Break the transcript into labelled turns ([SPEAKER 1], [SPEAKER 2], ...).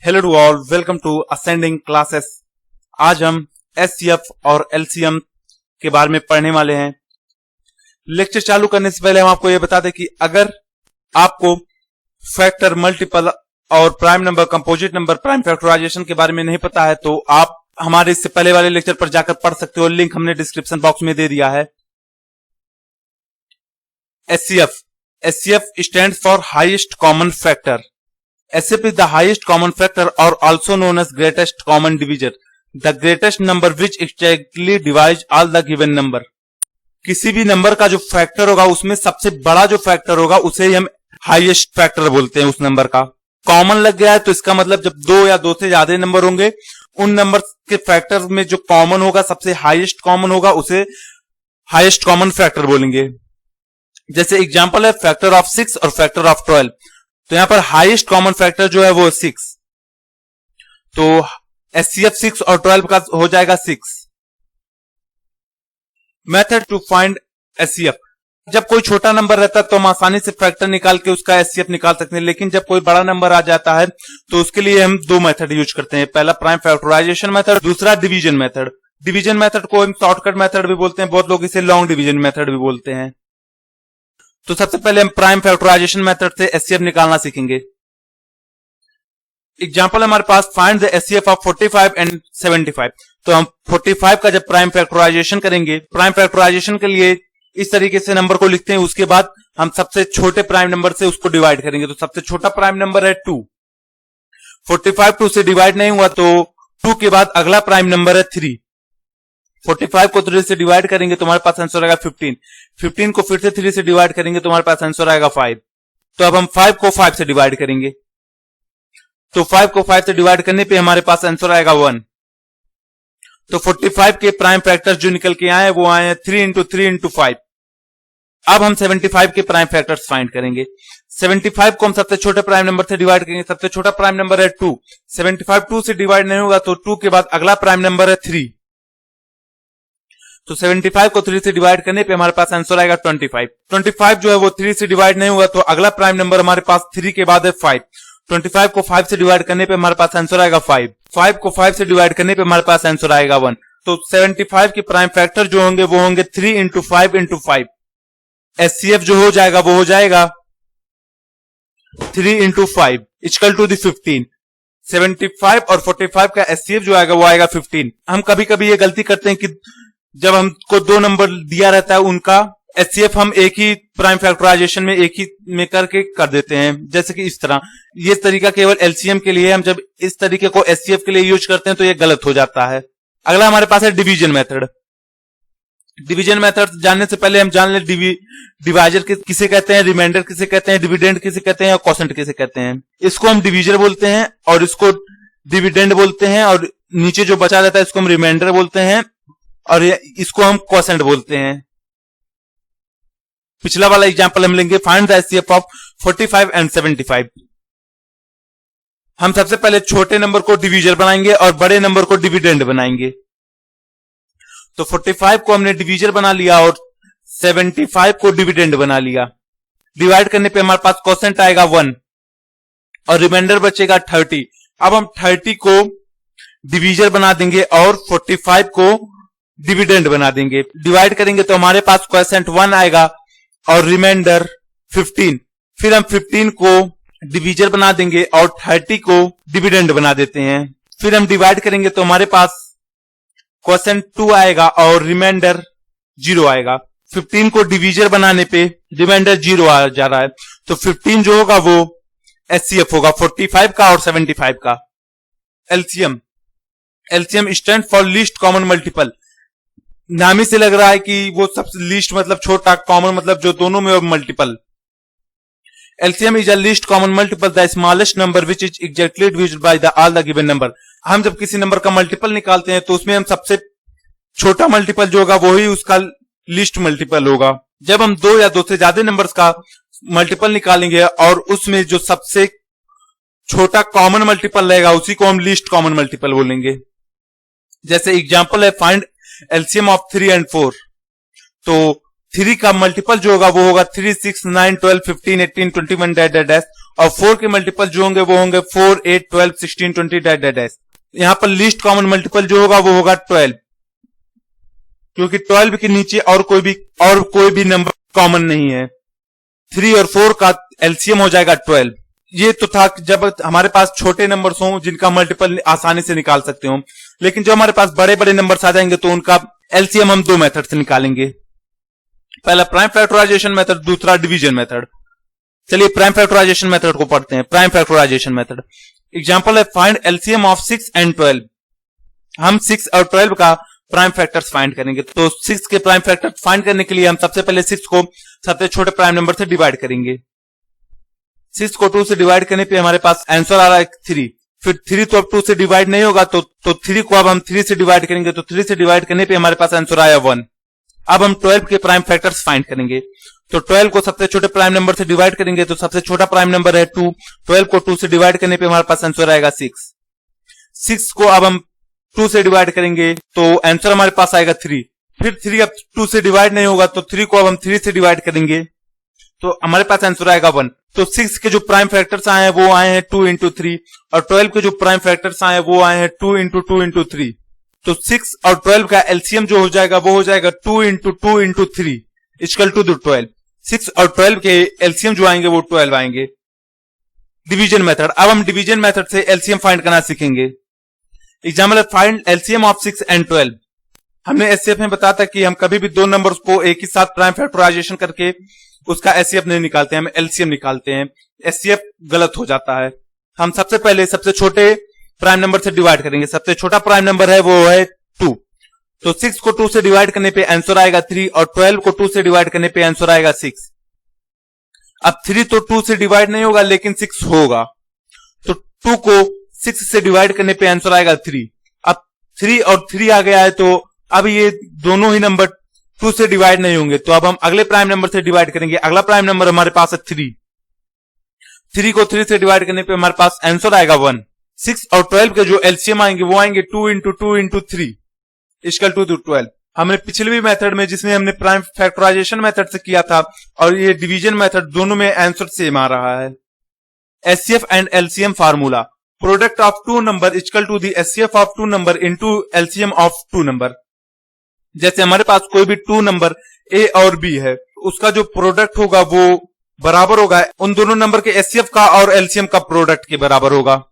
[SPEAKER 1] Hello to all, welcome to ascending classes. आज हम HCF और एलसीएम के बारे में पढ़ने वाले हैं। लेक्चर चालू करने से पहले हम आपको यह बता दें कि अगर आपको फैक्टर, मल्टीपल और prime number, composite number, prime factorisation के बारे में नहीं पता है तो आप हमारे इससे पहले वाले लेक्चर पर जाकर पढ़ सकते हो। लिंक हमने डिस्क्रिप्शन बॉक्स में दे दिया है। HCF stands for highest common factor. HCF is the highest common factor or also known as greatest common divisor, the greatest number which exactly divides all the given number। किसी भी number का जो factor होगा उसमें सबसे बड़ा जो factor होगा उसे ही हम हाईएस्ट फैक्टर बोलते हैं। उस नंबर का कॉमन लग गया है तो इसका मतलब जब दो या दो से ज्यादा नंबर होंगे उन नंबर के फैक्टर में जो कॉमन होगा, सबसे हाईएस्ट कॉमन होगा, उसे हाईएस्ट कॉमन फैक्टर बोलेंगे। जैसे एग्जांपल है फैक्टर ऑफ 6 और फैक्टर ऑफ 12। तो यहां पर हाईएस्ट कॉमन फैक्टर जो है वो 6, तो HCF 6 और 12 का हो जाएगा 6। Method to find HCF। जब कोई छोटा नंबर रहता है तो हम आसानी से फैक्टर निकाल के उसका HCF निकाल सकते हैं, लेकिन जब कोई बड़ा नंबर आ जाता है तो उसके लिए हम दो मेथड यूज करते हैं। पहला प्राइम फैक्टराइजेशन मेथड, दूसरा डिवीजन मेथड। डिवीजन मेथड को हम शॉर्टकट मेथड भी बोलते हैं, बहुत लोग इसे लॉन्ग डिवीजन मेथड भी बोलते हैं। तो सबसे पहले हम प्राइम फैक्टराइजेशन मेथड से HCF निकालना सीखेंगे। एग्जांपल हमारे पास find the HCF of 45 and 75। तो हम 45 का जब प्राइम फैक्टराइजेशन करेंगे, प्राइम फैक्टराइजेशन के लिए इस तरीके से नंबर को लिखते हैं। उसके बाद हम सबसे छोटे प्राइम नंबर से उसको डिवाइड करेंगे। तो सबसे छोटा प्राइम नंबर है 2। 45 2 से डिवाइड नहीं हुआ तो 2 के बाद अगला प्राइम नंबर है 3। 45 को 3 से डिवाइड करेंगे तो हमारे पास आंसर आएगा 15। 15 को फिर से 3 से डिवाइड करेंगे तो हमारे पास आंसर आएगा 5। तो अब हम 5 को 5 से डिवाइड करेंगे, तो 5 को 5 से डिवाइड करने पे हमारे पास आंसर आएगा 1। तो 45 के प्राइम फैक्टर्स जो निकल के आए वो आए 3 इंटू 3 इंटू 5। अब हम 75 के प्राइम फैक्टर्स फाइंड करेंगे। 75 को हम सबसे छोटे प्राइम नंबर से डिवाइड करेंगे। सबसे छोटा प्राइम नंबर है 2। 75 2 से डिवाइड नहीं होगा तो 2 के बाद अगला प्राइम नंबर है 3। तो 75 को 3 से डिवाइड करने पे हमारे पास आंसर आएगा 25। 25 जो है वो 3 से डिवाइड नहीं हुआ तो अगला प्राइम नंबर हमारे पास 3 के बाद है 5। 25 को 5 से डिवाइड करने पे हमारे पास आंसर आएगा 5। 5 को 5 से डिवाइड करने पे हमारे पास आंसर आएगा 1। तो 75 के प्राइम फैक्टर जो होंगे वो होंगे 3 इंटू 5 इंटू 5। HCF जो हो जाएगा वो हो जाएगा 3 इंटू 5 इक्वल टू दी 15। 75 और 45 का HCF जो आएगा वो आएगा 15। हम कभी कभी ये गलती करते हैं कि जब हमको दो नंबर दिया रहता है उनका HCF हम एक ही प्राइम फैक्टराइजेशन में एक ही में करके कर देते हैं, जैसे कि इस तरह। ये तरीका केवल LCM के लिए। हम जब इस तरीके को HCF के लिए यूज करते हैं तो ये गलत हो जाता है। अगला हमारे पास है डिवीजन मेथड। डिवीजन मेथड जानने से पहले हम जान ले डिवाइजर किसे कहते हैं, रिमाइंडर किसे कहते हैं, डिविडेंड किसे कहते हैं और क्वोशंट किसे कहते हैं। इसको हम डिवीजर बोलते हैं और इसको डिविडेंड बोलते हैं, और नीचे जो बचा रहता है इसको हम रिमाइंडर बोलते हैं और इसको हम क्वोशंट बोलते हैं। पिछला वाला एग्जांपल हम लेंगे, find the HCF of 45 and 75। हम सबसे पहले छोटे नंबर को डिवीजर बनाएंगे और बड़े नंबर को डिविडेंड बनाएंगे। तो 45 को हमने डिवीजर बना लिया और 75 को डिविडेंड बना लिया। डिवाइड करने पे हमारे पास क्वोशंट आएगा 1 और रिमाइंडर बचेगा 30। अब हम 30 को डिवीजर बना देंगे और 45 को डिविडेंड बना देंगे। डिवाइड करेंगे तो हमारे पास क्वोशंट 1 आएगा और रिमाइंडर 15। फिर हम 15 को डिवीजर बना देंगे और 30 को डिविडेंड बना देते हैं। फिर हम डिवाइड करेंगे तो हमारे पास क्वोशंट 2 आएगा और रिमाइंडर 0 आएगा। 15 को डिवीजर बनाने पे रिमाइंडर 0 आ जा रहा है, तो 15 जो होगा वो HCF होगा 45 का और 75 का। LCM stand for least common multiple. नाम ही से लग रहा है कि वो सबसे लीस्ट मतलब छोटा, कॉमन मतलब जो दोनों में multiple. LCM is a least common multiple the smallest number which is exactly divisible by the all the given number. हम जब किसी नंबर का मल्टीपल निकालते हैं तो उसमें हम सबसे छोटा मल्टीपल जो होगा वही उसका लीस्ट मल्टीपल होगा। जब हम दो या दो से ज्यादा नंबर्स का मल्टीपल निकालेंगे और उसमें जो सबसे छोटा कॉमन मल्टीपल रहेगा उसी को हम लीस्ट कॉमन मल्टीपल बोलेंगे। जैसे एग्जांपल है फाइंड LCM ऑफ 3 एंड 4। तो 3 का मल्टीपल जो होगा वो होगा 3, 6, 9, 12, 15, 18, 21 डैश डैश, और 4 के मल्टीपल जो होंगे वो होंगे 4, 8, 12, 16, 20 डैश डैश डैश। यहां पर लीस्ट कॉमन मल्टीपल जो होगा वो होगा 12, क्योंकि 12 के नीचे और कोई भी नंबर कॉमन नहीं है। 3 और 4 का एलसीएम हो जाएगा 12। ये तो था जब हमारे पास छोटे नंबर्स हों जिनका मल्टीपल आसानी से निकाल सकते हो, लेकिन जो हमारे पास बड़े बड़े नंबर्स आ जाएंगे तो उनका एलसीएम हम दो मेथड से निकालेंगे। पहला प्राइम फैक्टराइजेशन मेथड, दूसरा डिवीजन मेथड। चलिए प्राइम फैक्टराइजेशन मेथड को पढ़ते हैं। प्राइम फैक्टराइजेशन मेथड एग्जांपल है फाइंड एलसीएम ऑफ 6 एंड 12। हम 6 और 12 का प्राइम फैक्टर्स फाइंड करेंगे। तो 6 के प्राइम फैक्टर्स फाइंड करने के लिए हम सबसे पहले 6 को सबसे छोटे प्राइम नंबर से डिवाइड करेंगे। 6 को 2 से डिवाइड करने पे हमारे पास आंसर आ रहा है 3। फिर 3 तो अब 2 से डिवाइड नहीं होगा, तो 3 को अब हम 3 से डिवाइड करेंगे, तो 3 से डिवाइड करने पे हमारे पास आंसर आया 1। अब हम 12 के प्राइम फैक्टर्स फाइंड करेंगे। तो 12 को सबसे छोटे प्राइम नंबर से डिवाइड करेंगे, तो सबसे छोटा प्राइम नंबर है 2। 12 को 2 से डिवाइड करने पे हमारे पास आंसर आएगा 6। 6 को अब हम 2 से डिवाइड करेंगे तो आंसर हमारे पास आएगा 3। फिर 3 अब 2 से डिवाइड नहीं होगा, तो 3 को अब हम 3 से डिवाइड करेंगे तो हमारे पास आंसर आएगा 1। तो 6 के जो प्राइम फैक्टर्स आए हैं वो आए हैं 2 इंटू 3, और 12 के जो प्राइम फैक्टर्स आए हैं वो आए हैं 2 इंटू 2 इंटू 3। तो 6 और 12 का एलसीएम जो हो जाएगा वो हो जाएगा 2 इंटू 2 इंटू 3 इक्वल टू 12। 6 और 12 के एलसीएम जो आएंगे वो 12 आएंगे। डिवीजन मेथड, अब हम डिवीजन मेथड से एलसीएम फाइंड करना सीखेंगे। Example find LCM of 6 and 12। हमने एचसीएफ में बताया था कि हम कभी भी दो नंबर्स को एक ही साथ प्राइम फैक्टराइजेशन करके उसका एचसीएफ नहीं निकालते हैं, हम एलसीएम निकालते हैं। एचसीएफ गलत हो जाता है। हम सबसे पहले सबसे छोटे प्राइम नंबर से डिवाइड करेंगे। सबसे छोटा प्राइम नंबर है वो है 2। तो 6 को 2 से डिवाइड करने पे आंसर आएगा 3, और 12 को 2 से डिवाइड करने पे आंसर आएगा 6। अब 3 तो 2 से डिवाइड नहीं होगा लेकिन 6 होगा, तो 2 को 6 से डिवाइड करने पे आंसर आएगा 3। अब 3 और 3 आ गया है, तो अब ये दोनों ही नंबर 2 से डिवाइड नहीं होंगे, तो अब हम अगले प्राइम नंबर से डिवाइड करेंगे। अगला प्राइम नंबर हमारे पास है 3। 3 को 3 से डिवाइड करने पे हमारे पास आंसर आएगा 1। 6 और 12 के जो एलसीएम आएंगे वो आएंगे 2 इंटू 2 इंटू 3 इक्वल टू 12। हमने पिछले भी मेथड में जिसमें हमने प्राइम फैक्टराइजेशन मेथड से किया था और ये डिवीजन मेथड, दोनों में आंसर सेम आ रहा है। HCF and LCM formula, product of two number equal to the HCF of two number into LCM of two number. जैसे हमारे पास कोई भी टू नंबर ए और बी है, उसका जो प्रोडक्ट होगा वो बराबर होगा उन दोनों नंबर के एचसीएफ का और एलसीएम का प्रोडक्ट के बराबर होगा।